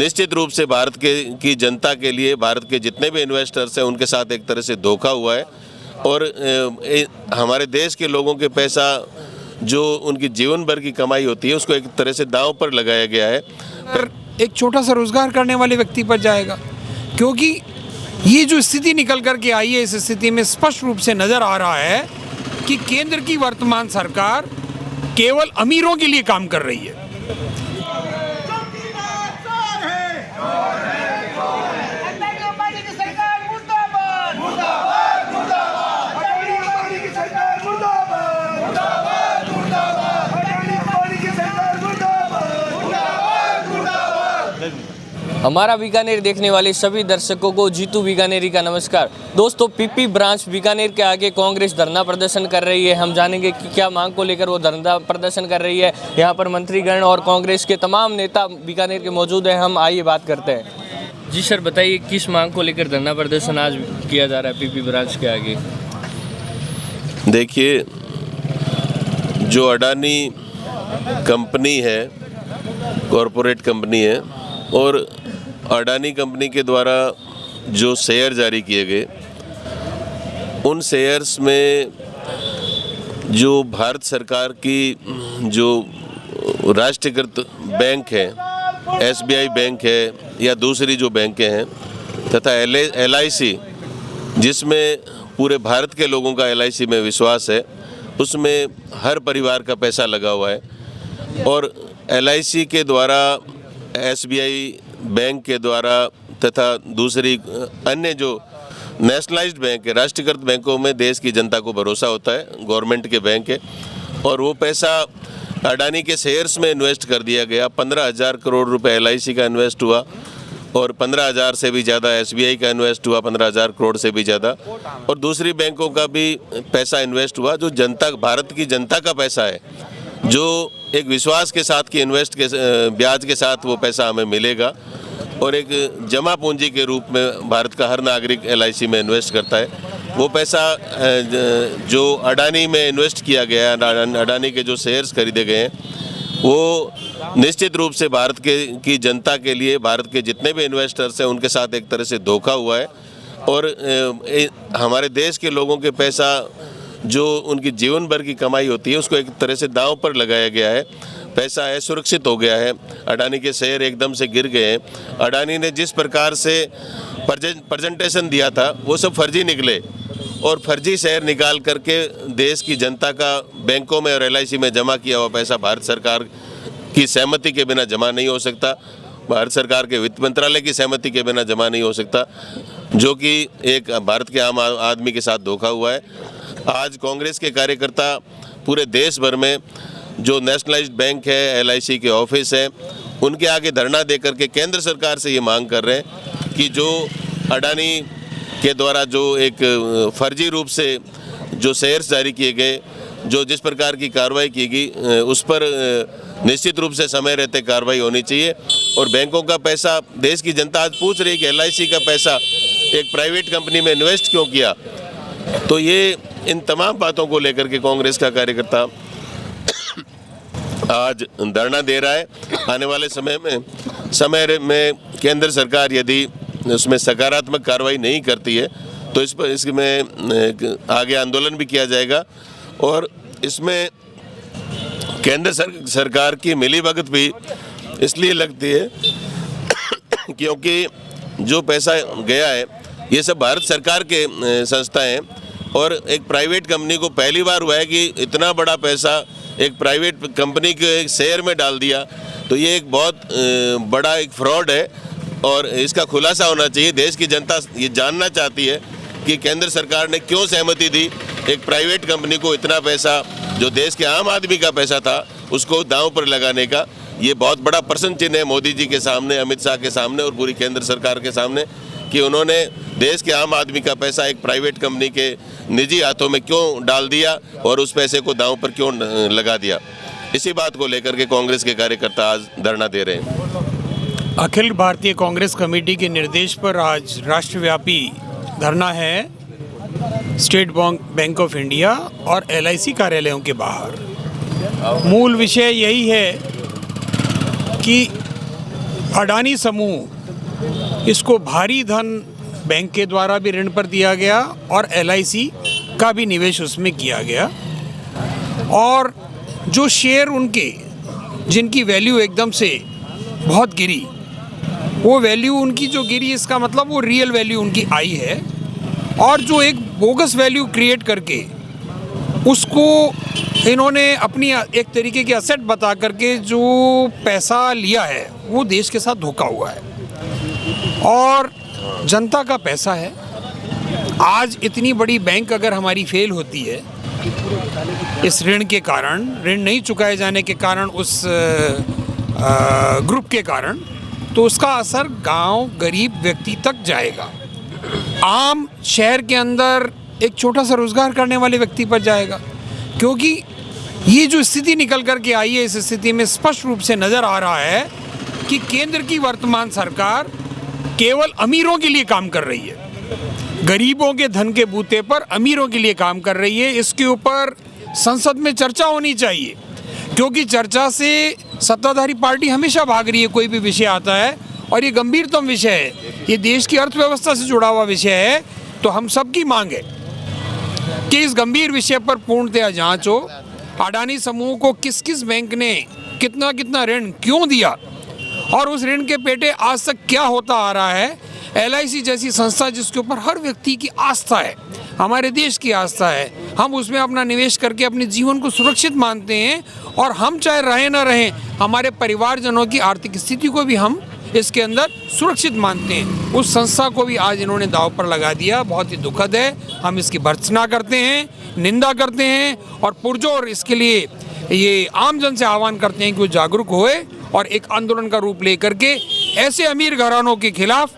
निश्चित रूप से भारत की जनता के लिए, भारत के जितने भी इन्वेस्टर्स हैं उनके साथ एक तरह से धोखा हुआ है और हमारे देश के लोगों के पैसा जो उनकी जीवन भर की कमाई होती है उसको एक तरह से दांव पर लगाया गया है। पर एक छोटा सा रोजगार करने वाले व्यक्ति पर जाएगा, क्योंकि ये जो स्थिति निकल करके आई है, इस स्थिति में स्पष्ट रूप से नजर आ रहा है कि केंद्र की वर्तमान सरकार केवल अमीरों के लिए काम कर रही है। हमारा बीकानेर देखने वाले सभी दर्शकों को जीतू बीकानेरी का नमस्कार। दोस्तों, पीपी ब्रांच बीकानेर के आगे कांग्रेस धरना प्रदर्शन कर रही है। हम जानेंगे कि क्या मांग को लेकर वो धरना प्रदर्शन कर रही है। यहाँ पर मंत्रीगण और कांग्रेस के तमाम नेता बीकानेर के मौजूद हैं। हम आइए बात करते हैं। जी सर, बताइए किस मांग को लेकर धरना प्रदर्शन आज किया जा रहा है पीपी ब्रांच के आगे? देखिए, जो अडानी कंपनी है, कॉरपोरेट कंपनी है, और अडानी कंपनी के द्वारा जो शेयर जारी किए गए, उन शेयर्स में जो भारत सरकार की जो राष्ट्रीयकृत बैंक है, एसबीआई बैंक है या दूसरी जो बैंकें हैं, तथा LIC, जिसमें पूरे भारत के लोगों का LIC में विश्वास है, उसमें हर परिवार का पैसा लगा हुआ है। और LIC के द्वारा, SBI बैंक के द्वारा तथा दूसरी अन्य जो नेशनलाइज्ड बैंक है, राष्ट्रीयकृत बैंकों में देश की जनता को भरोसा होता है, गवर्नमेंट के बैंक है, और वो पैसा अडानी के शेयर्स में इन्वेस्ट कर दिया गया। 15,000 करोड़ रुपए LIC का इन्वेस्ट हुआ और 15,000 से भी ज़्यादा SBI का इन्वेस्ट हुआ, 15,000 करोड़ से भी ज़्यादा, और दूसरी बैंकों का भी पैसा इन्वेस्ट हुआ, जो जनता, भारत की जनता का पैसा है, जो एक विश्वास के साथ कि इन्वेस्ट के ब्याज के साथ वो पैसा हमें मिलेगा, और एक जमा पूंजी के रूप में भारत का हर नागरिक LIC में इन्वेस्ट करता है। वो पैसा जो अडानी में इन्वेस्ट किया गया है, अडानी के जो शेयर्स खरीदे गए हैं, वो निश्चित रूप से भारत की जनता के लिए, भारत के जितने भी इन्वेस्टर्स हैं उनके साथ एक तरह से धोखा हुआ है और हमारे देश के लोगों के पैसा जो उनकी जीवन भर की कमाई होती है उसको एक तरह से दांव पर लगाया गया है। पैसा असुरक्षित हो गया है। अडानी के शेयर एकदम से गिर गए हैं। अडानी ने जिस प्रकार से प्रेजेंटेशन दिया था वो सब फर्जी निकले, और फर्जी शेयर निकाल करके देश की जनता का बैंकों में और LIC में जमा किया हुआ पैसा भारत सरकार की सहमति के बिना जमा नहीं हो सकता, भारत सरकार के वित्त मंत्रालय की सहमति के बिना जमा नहीं हो सकता, जो कि एक भारत के आम आदमी के साथ धोखा हुआ है। आज कांग्रेस के कार्यकर्ता पूरे देश भर में जो नेशनलाइज्ड बैंक है, LIC के ऑफिस हैं, उनके आगे धरना देकर के केंद्र सरकार से ये मांग कर रहे हैं कि जो अडानी के द्वारा जो एक फर्जी रूप से जो शेयर्स जारी किए गए, जो जिस प्रकार की कार्रवाई की गई, उस पर निश्चित रूप से समय रहते कार्रवाई होनी चाहिए। और बैंकों का पैसा, देश की जनता आज पूछ रही है कि LIC का पैसा एक प्राइवेट कंपनी में इन्वेस्ट क्यों किया। तो ये इन तमाम बातों को लेकर के कांग्रेस का कार्यकर्ता आज धरना दे रहा है। आने वाले समय में केंद्र सरकार यदि उसमें सकारात्मक कार्रवाई नहीं करती है तो इसमें आगे आंदोलन भी किया जाएगा, और इसमें केंद्र सरकार की मिलीभगत भी इसलिए लगती है क्योंकि जो पैसा गया है ये सब भारत सरकार के संस्थाएं हैं, और एक प्राइवेट कंपनी को पहली बार हुआ है कि इतना बड़ा पैसा एक प्राइवेट कंपनी के शेयर में डाल दिया। तो ये एक बहुत बड़ा एक फ्रॉड है और इसका खुलासा होना चाहिए। देश की जनता ये जानना चाहती है कि केंद्र सरकार ने क्यों सहमति दी एक प्राइवेट कंपनी को इतना पैसा, जो देश के आम आदमी का पैसा था, उसको दांव पर लगाने का। ये बहुत बड़ा प्रश्न चिन्ह है मोदी जी के सामने, अमित शाह के सामने और पूरी केंद्र सरकार के सामने कि उन्होंने देश के आम आदमी का पैसा एक प्राइवेट कंपनी के निजी हाथों में क्यों डाल दिया और उस पैसे को दांव पर क्यों लगा दिया। इसी बात को लेकर के कांग्रेस के कार्यकर्ता आज धरना दे रहे हैं। अखिल भारतीय कांग्रेस कमेटी के निर्देश पर आज राष्ट्रव्यापी धरना है स्टेट बैंक ऑफ इंडिया और LIC कार्यालयों के बाहर। मूल विषय यही है कि अडानी समूह, इसको भारी धन बैंक के द्वारा भी ऋण पर दिया गया और LIC का भी निवेश उसमें किया गया, और जो शेयर उनके जिनकी वैल्यू एकदम से बहुत गिरी, वो वैल्यू उनकी जो गिरी, इसका मतलब वो रियल वैल्यू उनकी आई है, और जो एक बोगस वैल्यू क्रिएट करके उसको इन्होंने अपनी एक तरीके की असेट बता करके जो पैसा लिया है वो देश के साथ धोखा हुआ है, और जनता का पैसा है। आज इतनी बड़ी बैंक अगर हमारी फेल होती है इस ऋण के कारण, ऋण नहीं चुकाए जाने के कारण, उस ग्रुप के कारण, तो उसका असर गांव गरीब व्यक्ति तक जाएगा, आम शहर के अंदर एक छोटा सा रोजगार करने वाले व्यक्ति पर जाएगा। क्योंकि ये जो स्थिति निकल कर के आई है, इस स्थिति में स्पष्ट रूप से नज़र आ रहा है कि केंद्र की वर्तमान सरकार केवल अमीरों के लिए काम कर रही है, गरीबों के धन के बूते पर अमीरों के लिए काम कर रही है। इसके ऊपर संसद में चर्चा होनी चाहिए, क्योंकि चर्चा से सत्ताधारी पार्टी हमेशा भाग रही है। कोई भी विषय आता है और ये गंभीरतम विषय है, ये देश की अर्थव्यवस्था से जुड़ा हुआ विषय है, तो हम सबकी मांग है कि इस गंभीर विषय पर पूर्णतया जांच हो। अडानी समूह को किस किस बैंक ने कितना कितना ऋण क्यों दिया, और उस ऋण के पेटे आज तक क्या होता आ रहा है। LIC जैसी संस्था जिसके ऊपर हर व्यक्ति की आस्था है, हमारे देश की आस्था है, हम उसमें अपना निवेश करके अपने जीवन को सुरक्षित मानते हैं, और हम चाहे रहें ना रहें, हमारे परिवारजनों की आर्थिक स्थिति को भी हम इसके अंदर सुरक्षित मानते हैं। उस संस्था को भी आज इन्होंने दांव पर लगा दिया, बहुत ही दुखद है। हम इसकी भर्त्सना करते हैं, निंदा करते हैं, और पुरजोर इसके लिए ये आम जन से आह्वान करते हैं कि वो जागरूक होए और एक आंदोलन का रूप लेकर के ऐसे अमीर घरानों के खिलाफ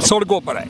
सड़कों पर आए।